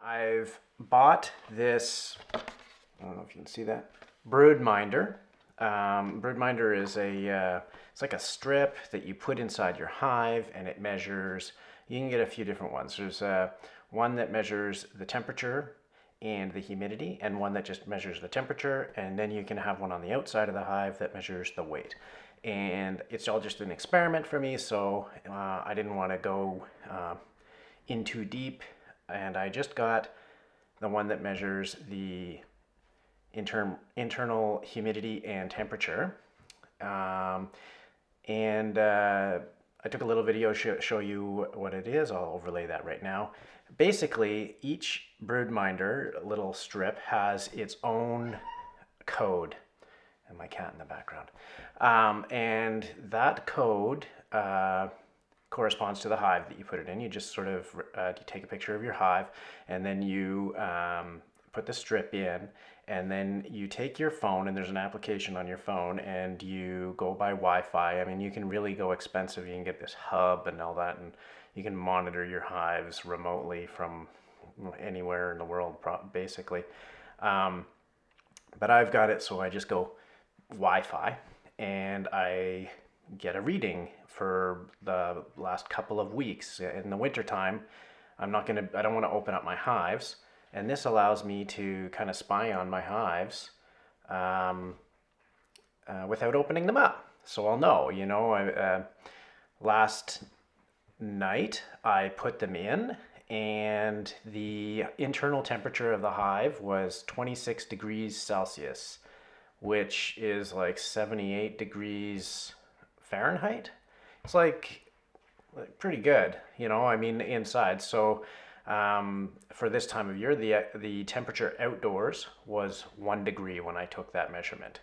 I've bought this, I don't know if you can see that, Broodminder. Broodminder is it's like a strip that you put inside your hive and it measures, you can get a few different ones. There's one that measures the temperature and the humidity, and one that just measures the temperature, and then you can have one on the outside of the hive that measures the weight. And it's all just an experiment for me, so I didn't want to go in too deep, and I just got the one that measures the internal humidity and temperature. I took a little video show you what it is. I'll overlay that right now. Basically, each Broodminder little strip has its own code, and my cat in the background. And that code corresponds to the hive that you put it in. You just sort of you take a picture of your hive, and then you put the strip in, and then you take your phone, and there's an application on your phone, and you go by Wi-Fi. I mean, you can really go expensive. You can get this hub and all that, and you can monitor your hives remotely from anywhere in the world, basically. But I've got it, so I just go Wi-Fi, and I get a reading for the last couple of weeks. In the wintertime, I don't want to open up my hives, and this allows me to kind of spy on my hives without opening them up. So I'll know, last night I put them in, and the internal temperature of the hive was 26 degrees Celsius, which is like 78 degrees Fahrenheit. It's like pretty good, inside. So for this time of year, the temperature outdoors was 1 degree when I took that measurement.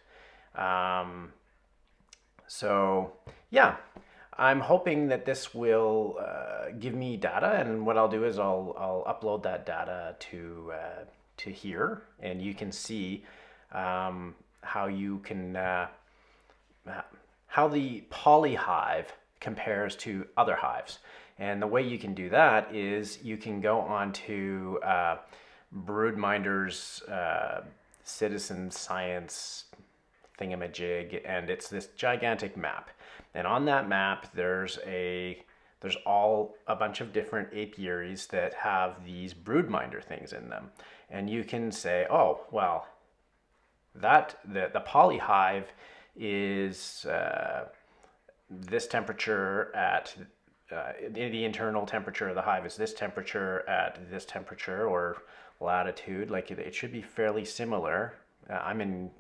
So yeah, I'm hoping that this will give me data, and what I'll do is I'll upload that data to here, and you can see how you can how the polyhive compares to other hives. And the way you can do that is you can go onto Broodminder's citizen science thingamajig, and it's this gigantic map. And on that map, there's a bunch of apiaries apiaries that have these Broodminder things in them. And you can say, oh, well, that the polyhive is this temperature at the internal temperature of the hive is this temperature at this temperature or latitude. Like it should be fairly similar. I'm in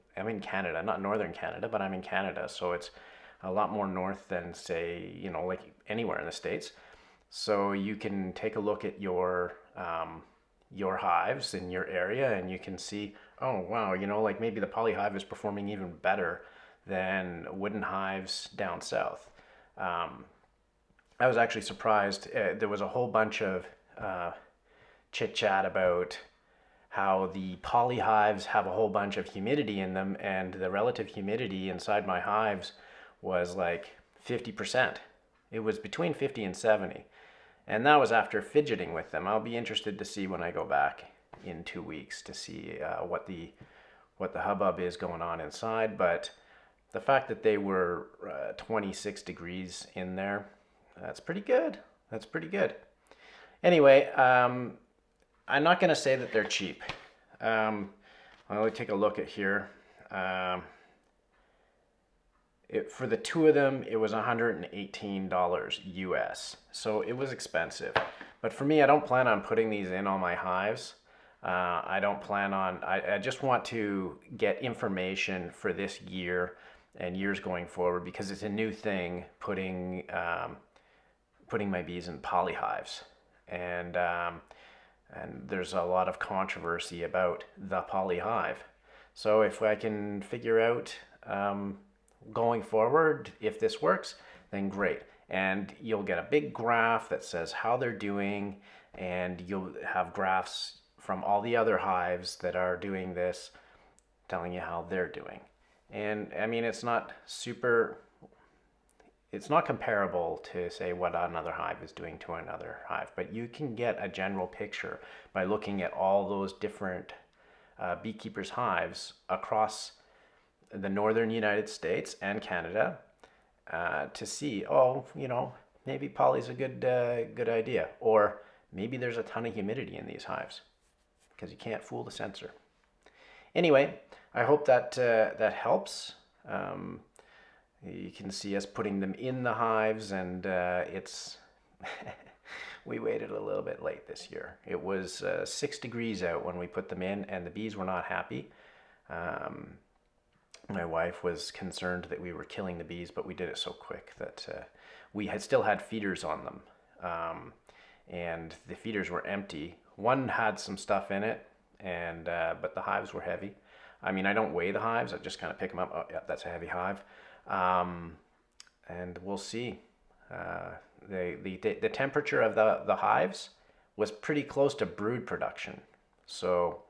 Canada, not northern Canada, but I'm in Canada, so it's a lot more north than, say, like anywhere in the States. So you can take a look at your hives in your area, and you can see, oh wow, like maybe the polyhive is performing even better than wooden hives down south. I was actually surprised. There was a whole bunch of chit chat about how the polyhives have a whole bunch of humidity in them, and the relative humidity inside my hives was like 50%. It was between 50 and 70. And that was after fidgeting with them. I'll be interested to see when I go back in 2 weeks to see what the hubbub is going on inside. But the fact that they were 26 degrees in there, that's pretty good. That's pretty good. Anyway, I'm not going to say that they're cheap. I'll take a look at here. For the two of them, it was $118 US. So it was expensive. But for me, I don't plan on putting these in all my hives. I don't plan on, I just want to get information for this year and years going forward, because it's a new thing putting my bees in polyhives. And there's a lot of controversy about the polyhive. So if I can figure out going forward, if this works, then great. And you'll get a big graph that says how they're doing, and you'll have graphs from all the other hives that are doing this telling you how they're doing. And I mean, it's not super it's not comparable to say what another hive is doing to another hive, but you can get a general picture by looking at all those different beekeepers' hives across the northern United States and Canada to see, oh, maybe poly's a good idea, or maybe there's a ton of humidity in these hives, because you can't fool the sensor. Anyway, I hope that that helps. You can see us putting them in the hives, and it's we waited a little bit late this year. It was 6 degrees out when we put them in, and the bees were not happy. My wife was concerned that we were killing the bees, but we did it so quick that we still had feeders on them, and the feeders were empty. One had some stuff in it, and but the hives were heavy. I mean, I don't weigh the hives. I just kind of pick them up. Oh, yeah, that's a heavy hive. And we'll see. The temperature of the hives was pretty close to brood production. So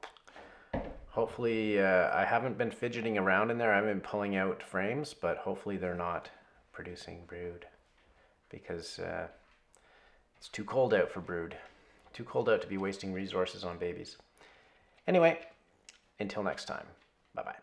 hopefully, I haven't been fidgeting around in there. I haven't been pulling out frames, but hopefully they're not producing brood, because it's too cold out for brood. Too cold out to be wasting resources on babies. Anyway, until next time. Bye-bye.